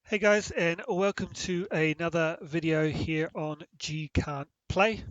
Hey guys, and welcome to another video here on G Can't Play.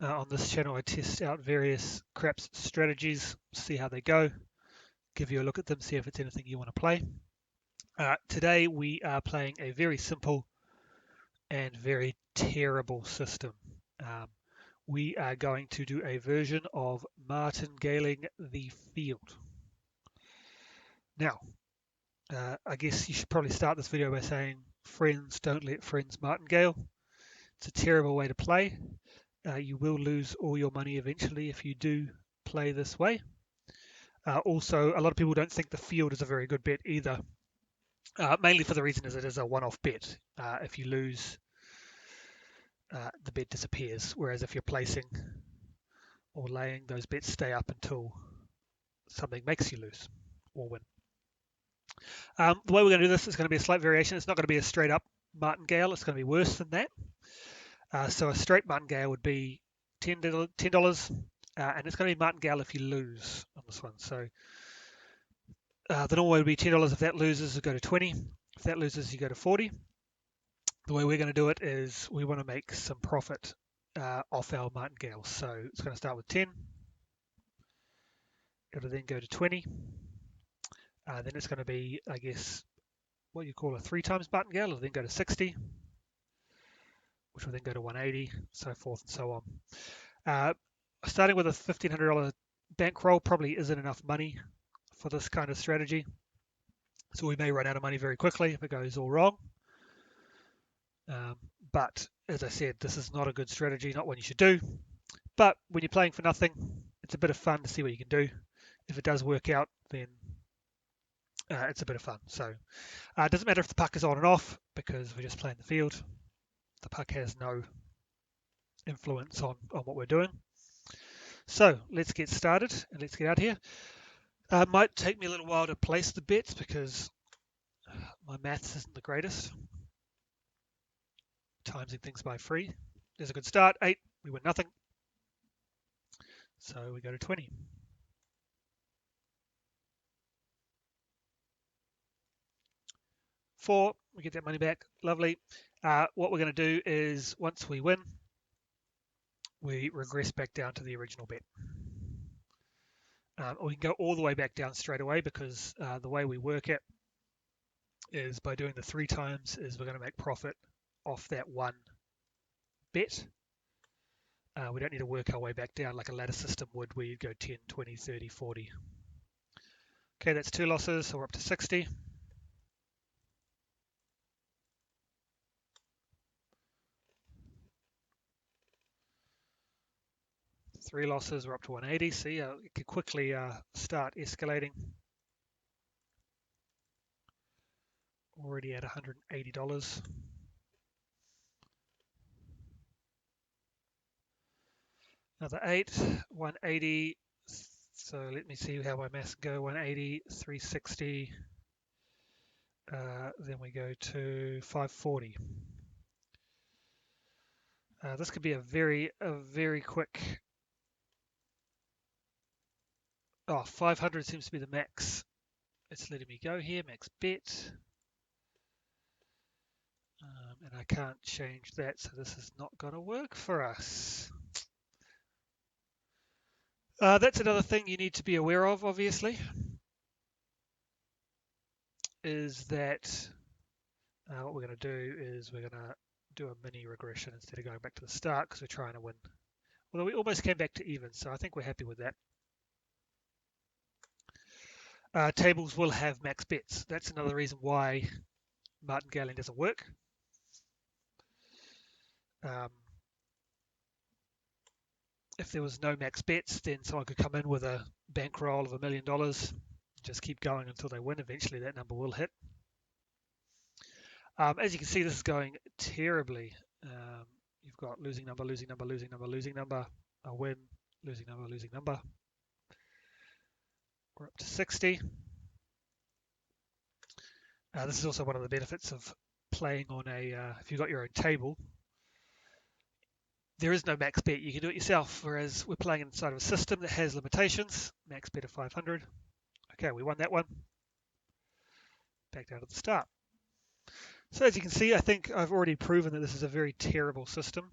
On this channel I test out various craps strategies, see how they go, give you a look at them, see if it's anything you want to play. Today we are playing a very simple and very terrible system. Um, we are going to do a version of Martingaling the Field. Now, I guess you should probably start this video by saying, friends don't let friends martingale. It's a terrible way to play. You will lose all your money eventually if you do play this way. Also, a lot of people don't think the field is a very good bet either, mainly for the reason is it is a one-off bet. If you lose, the bet disappears, whereas if you're placing or laying, those bets stay up until something makes you lose or win. The way we're going to do this is going to be a slight variation. It's not going to be a straight up martingale. It's going to be worse than that. So a straight martingale would be $10, and it's going to be martingale if you lose on this one. So the normal way would be $10. If that loses, you go to 20. If that loses, you go to 40. The way we're going to do it is we want to make some profit off our martingale. So it's going to start with 10. It'll then go to 20. Then it's going to be, I guess, what you call a 3 times martingale. It'll then go to 60, which will then go to 180, so forth and so on. Starting with a $1,500 bankroll probably isn't enough money for this kind of strategy. So we may run out of money very quickly if it goes all wrong. But as I said, this is not a good strategy, not one you should do. But when you're playing for nothing, it's a bit of fun to see what you can do. If it does work out, then it's a bit of fun. So it doesn't matter if the puck is on and off because we're just playing the field. The puck has no influence on what we're doing. So let's get started and let's get out here. It might take me a little while to place the bets because my maths isn't the greatest. Timesing things by 3. There's a good start. 8, we win nothing. So we go to 20. 4, we get that money back. Lovely. What we're going to do is once we win, we regress back down to the original bet. Or we can go all the way back down straight away because the way we work it is by doing the 3 times is we're going to make profit off that one bet. We don't need to work our way back down like a ladder system would where you go 10, 20, 30, 40. Okay, that's 2 losses, so we're up to 60. Three losses, we're up to 180. See, it could quickly start escalating. Already at $180. Another 8, 180. So let me see how my maths go. 180, 360. Then we go to 540. This could be a very quick. Oh, 500 seems to be the max. It's letting me go here. Max bet. And I can't change that, so this is not going to work for us. That's another thing you need to be aware of, obviously, is that what we're going to do is we're going to do a mini regression instead of going back to the start because we're trying to win. Although we almost came back to even, so I think we're happy with that. Tables will have max bets. That's another reason why martingaling doesn't work. If there was no max bets, then someone could come in with a bankroll of $1 million, just keep going until they win. Eventually that number will hit. As you can see, this is going terribly. You've got losing number, losing number, losing number, losing number, a win, losing number, losing number. We're up to 60. This is also one of the benefits of playing on if you've got your own table, there is no max bet. You can do it yourself, whereas we're playing inside of a system that has limitations. Max bet of 500. Okay, we won that one. Back down to the start. So as you can see, I think I've already proven that this is a very terrible system.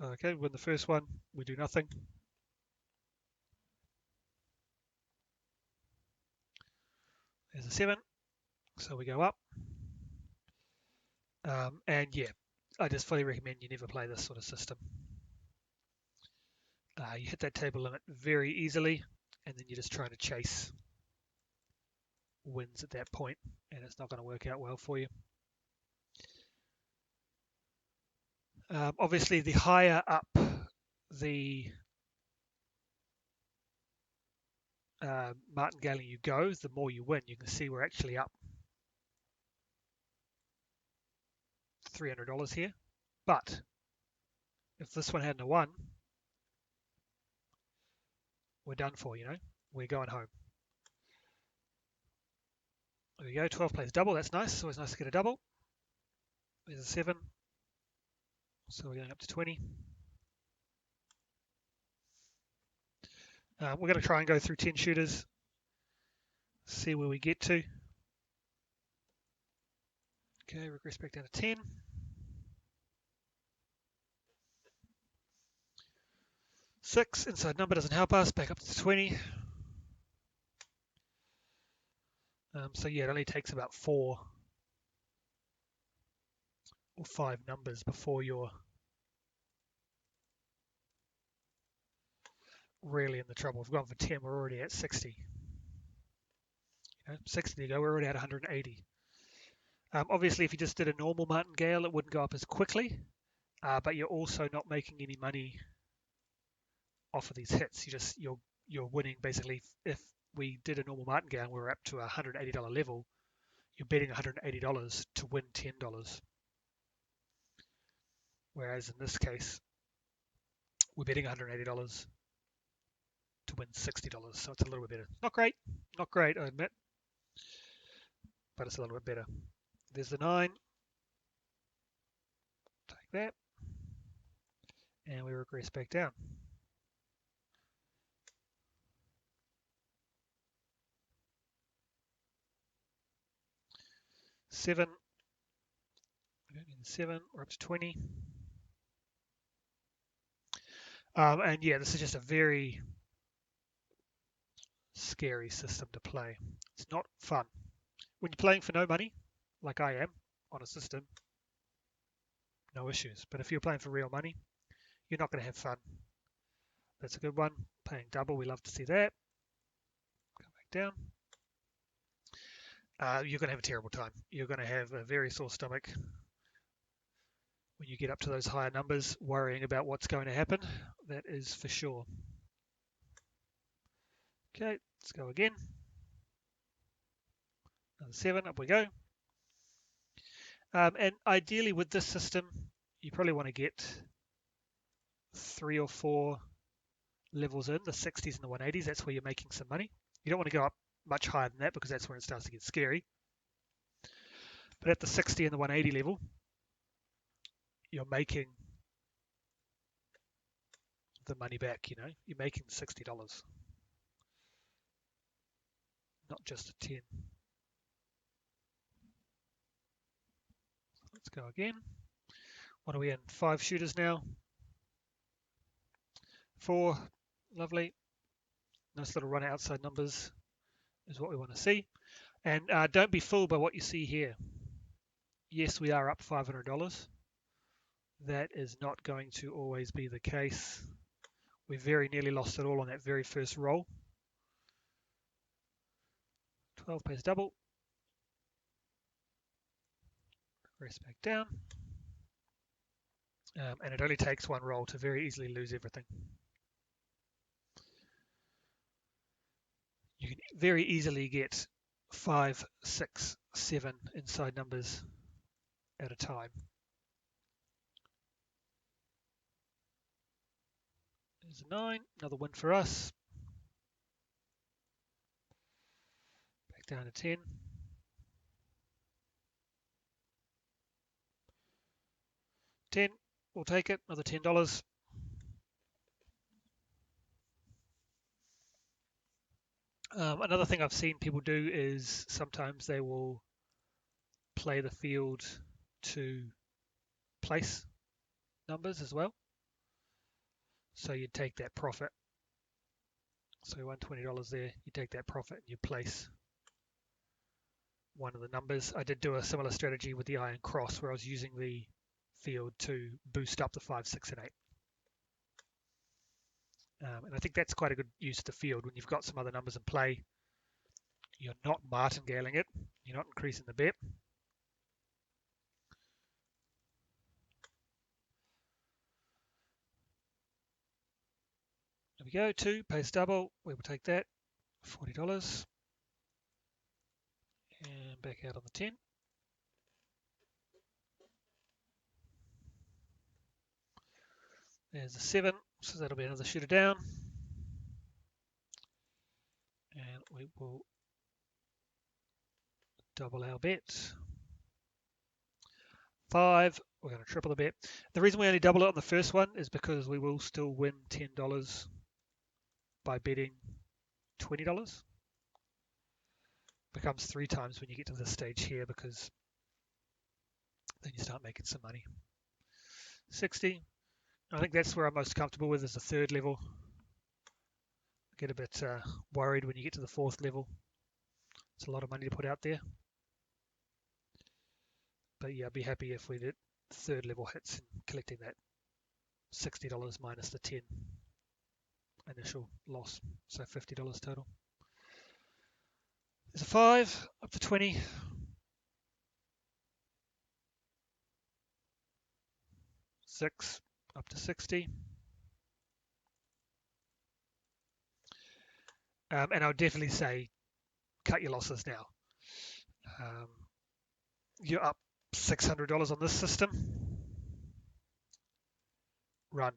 Okay, win the first one, we do nothing. There's a 7, so we go up. And yeah, I just fully recommend you never play this sort of system. You hit that table limit very easily, and then you're just trying to chase wins at that point, and it's not going to work out well for you. Obviously, the higher up the martingale you go, the more you win. You can see we're actually up $300 here. But if this one hadn't won, we're done for, you know. We're going home. There we go, 12 plays double, that's nice. It's always nice to get a double. There's a 7, so we're going up to 20. We're going to try and go through 10 shooters, see where we get to. Okay, regress back down to 10. Six, inside number doesn't help us, back up to 20. So yeah, it only takes about 4 or 5 numbers before you're really in the trouble. We've gone for 10, we're already at 60. 60 to go, we're already at 180. Obviously, if you just did a normal martingale, it wouldn't go up as quickly, but you're also not making any money off of these hits. You're winning basically. If we did a normal martingale and we're up to a $180 level, you're betting $180 to win $10. Whereas in this case, we're betting $180 to win $60. So it's a little bit better. Not great, I admit, but it's a little bit better. There's the 9. Take that, and we regress back down. Seven. We don't need the 7. We're up to 20. And yeah, this is just a very scary system to play. It's not fun. When you're playing for no money, like I am, on a system, no issues. But if you're playing for real money, you're not going to have fun. That's a good one. Paying double, we love to see that. Come back down. You're going to have a terrible time. You're going to have a very sore stomach when you get up to those higher numbers, worrying about what's going to happen. That is for sure. Okay, let's go again. Another 7, up we go. And ideally with this system, you probably want to get 3 or 4 levels in, the 60s and the 180s. That's where you're making some money. You don't want to go up much higher than that because that's where it starts to get scary. But at the 60 and the 180 level, you're making the money back, you know. You're making $60, not just a 10. Let's go again. What are we in? 5 shooters now. 4, lovely. Nice little run outside numbers is what we want to see. And don't be fooled by what you see here. Yes, we are up $500. That is not going to always be the case. We very nearly lost it all on that very first roll. 12 pays double. Regress back down. And it only takes 1 roll to very easily lose everything. You can very easily get 5, 6, 7 inside numbers at a time. There's a 9, another win for us. Back down to 10. 10, we'll take it, another $10. Another thing I've seen people do is sometimes they will play the field to place numbers as well. So you'd take that profit. So you won $20 there. You take that profit and you place one of the numbers. I did do a similar strategy with the iron cross where I was using the field to boost up the 5, 6, and 8. And I think that's quite a good use of the field when you've got some other numbers in play. You're not martingaling it. You're not increasing the bet. There we go, 2, pays double. We will take that, $40. And back out on the 10. There's a 7, so that'll be another shooter down. And we will double our bet. 5, we're going to triple the bet. The reason we only double it on the first one is because we will still win $10 by betting $20. Becomes 3 times when you get to this stage here because then you start making some money. 60. I think that's where I'm most comfortable with is the third level. Get a bit worried when you get to the fourth level. It's a lot of money to put out there. But yeah, I'd be happy if we did third level hits and collecting that $60 minus the 10 initial loss. So $50 total. There's a 5, up to 20. 6, up to 60. And I would definitely say cut your losses now. You're up $600 on this system. Run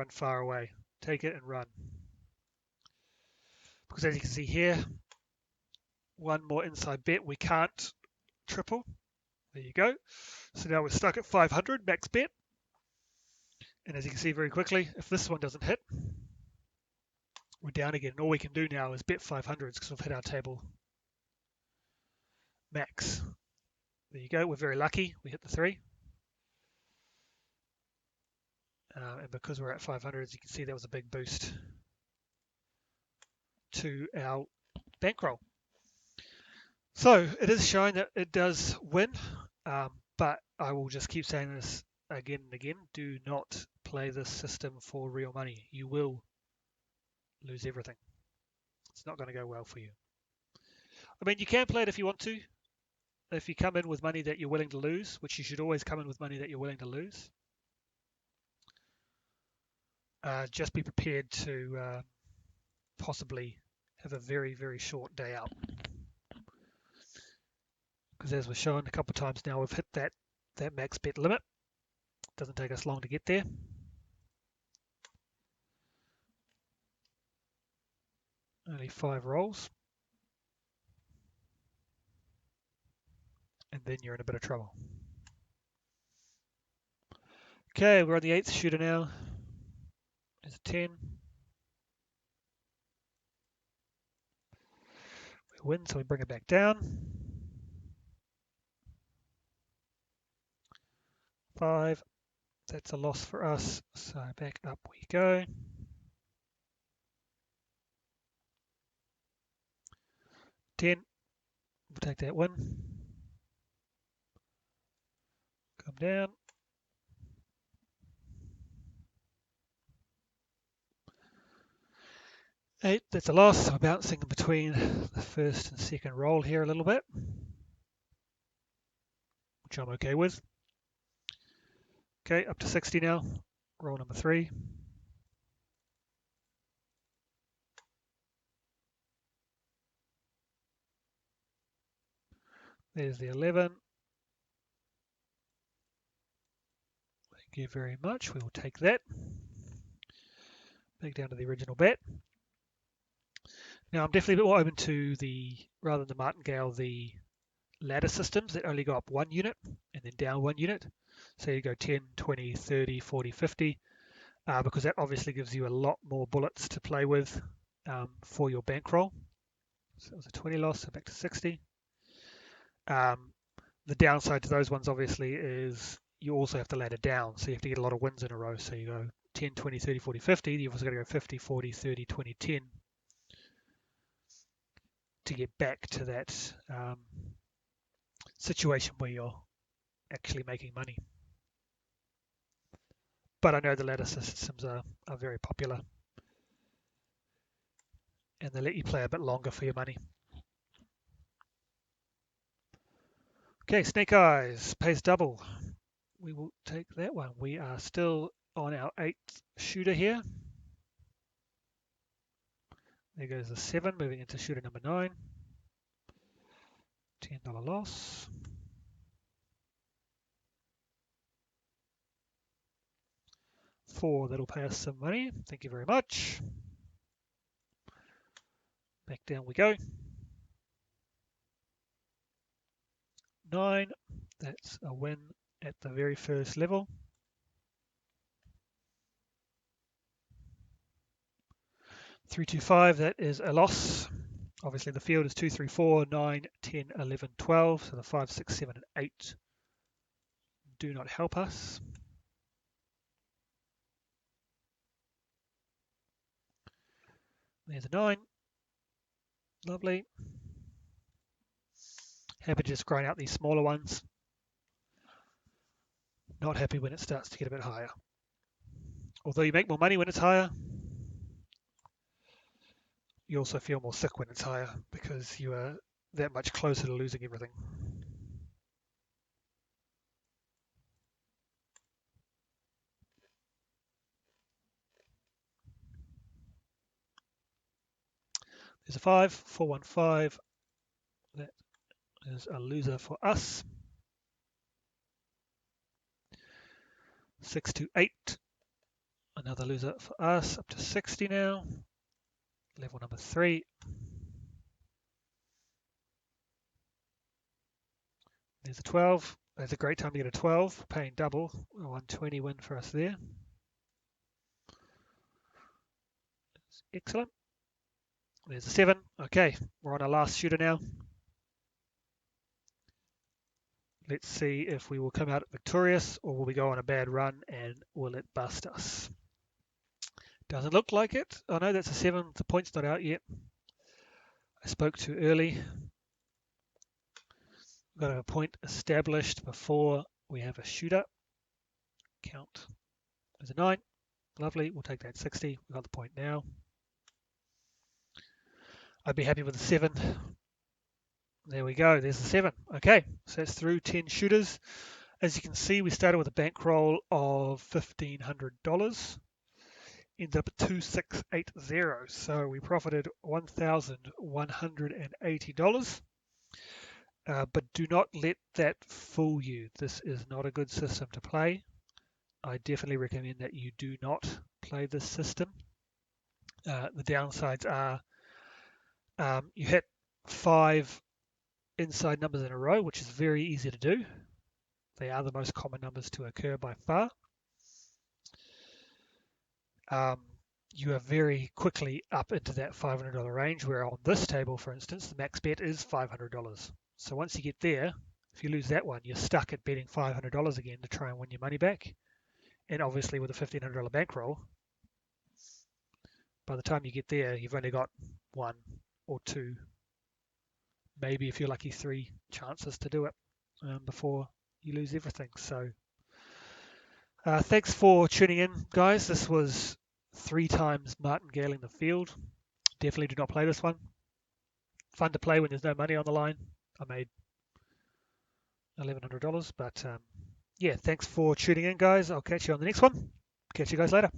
far away. Take it and run. Because as you can see here, one more inside bet. We can't triple. There you go. So now we're stuck at 500 max bet. And as you can see very quickly, if this one doesn't hit, we're down again. And all we can do now is bet 500s because we've hit our table max. There you go. We're very lucky. We hit the 3. And because we're at 500, as you can see, that was a big boost to our bankroll. So it is showing that it does win, but I will just keep saying this again and again. Do not play this system for real money. You will lose everything. It's not going to go well for you. I mean, you can play it if you want to. If you come in with money that you're willing to lose, which you should always come in with money that you're willing to lose, just be prepared to possibly have a very, very short day out. Because as we've shown a couple of times now, we've hit that max bet limit. It doesn't take us long to get there. Only 5 rolls. And then you're in a bit of trouble. Okay, we're on the 8th shooter now. There's a 10. We win, so we bring it back down. 5. That's a loss for us, so back up we go. 10. We'll take that win. Come down. 8, that's a loss. I'm bouncing in between the first and second roll here a little bit, which I'm okay with. Okay, up to 60 now. Roll number 3. There's the 11. Thank you very much. We will take that. Back down to the original bet. Now I'm definitely a bit more open to the, rather than the Martingale, the ladder systems that only go up 1 unit and then down 1 unit. So you go 10, 20, 30, 40, 50, because that obviously gives you a lot more bullets to play with for your bankroll. So it was a 20 loss, so back to 60. The downside to those ones obviously is you also have to ladder down, so you have to get a lot of wins in a row. So you go 10, 20, 30, 40, 50. You've also got to go 50, 40, 30, 20, 10 to get back to that situation where you're actually making money. But I know the ladder systems are very popular, and they let you play a bit longer for your money. Okay, Snake Eyes pays double. We will take that one. We are still on our 8th shooter here. There goes the 7, moving into shooter number 9. $10 loss. $4, that'll pay us some money. Thank you very much. Back down we go. 9, that's a win at the very first level. 3, 2, 5, that is a loss. Obviously the field is 2, 3, 4, 9, 10, 11, 12. So the 5, 6, 7, and 8 do not help us. There's a 9. Lovely. Happy to just grind out these smaller ones. Not happy when it starts to get a bit higher. Although you make more money when it's higher, you also feel more sick when it's higher because you are that much closer to losing everything. There's a 5, 4, 1, 5. That is a loser for us. 6, 2, 8. Another loser for us, up to 60 now. Level number 3. There's a 12. That's a great time to get a 12, paying double. A 120 win for us there. That's excellent. There's a 7. Okay, we're on our last shooter now. Let's see if we will come out victorious or will we go on a bad run and will it bust us? Doesn't look like it. Oh no, that's a 7. The point's not out yet. I spoke too early. We've got to have a point established before we have a shooter. Count. There's a 9. Lovely. We'll take that 60. We've got the point now. I'd be happy with a 7. There we go. There's the 7. Okay, so that's through 10 shooters. As you can see, we started with a bankroll of $1,500. Ended up at 2,680. So we profited $1,180. But do not let that fool you. This is not a good system to play. I definitely recommend that you do not play this system. The downsides are you hit 5 inside numbers in a row, which is very easy to do. They are the most common numbers to occur by far. You are very quickly up into that $500 range, where on this table, for instance, the max bet is $500. So once you get there, if you lose that one, you're stuck at betting $500 again to try and win your money back. And obviously with a $1,500 bankroll, by the time you get there, you've only got 1 or 2, maybe if you're lucky 3 chances to do it before you lose everything. So thanks for tuning in, guys. This was 3 times Martingale the Field. Definitely do not play this one. Fun to play when there's no money on the line. I made $1,100, but yeah, thanks for tuning in, guys. I'll catch you on the next one. Catch you guys later.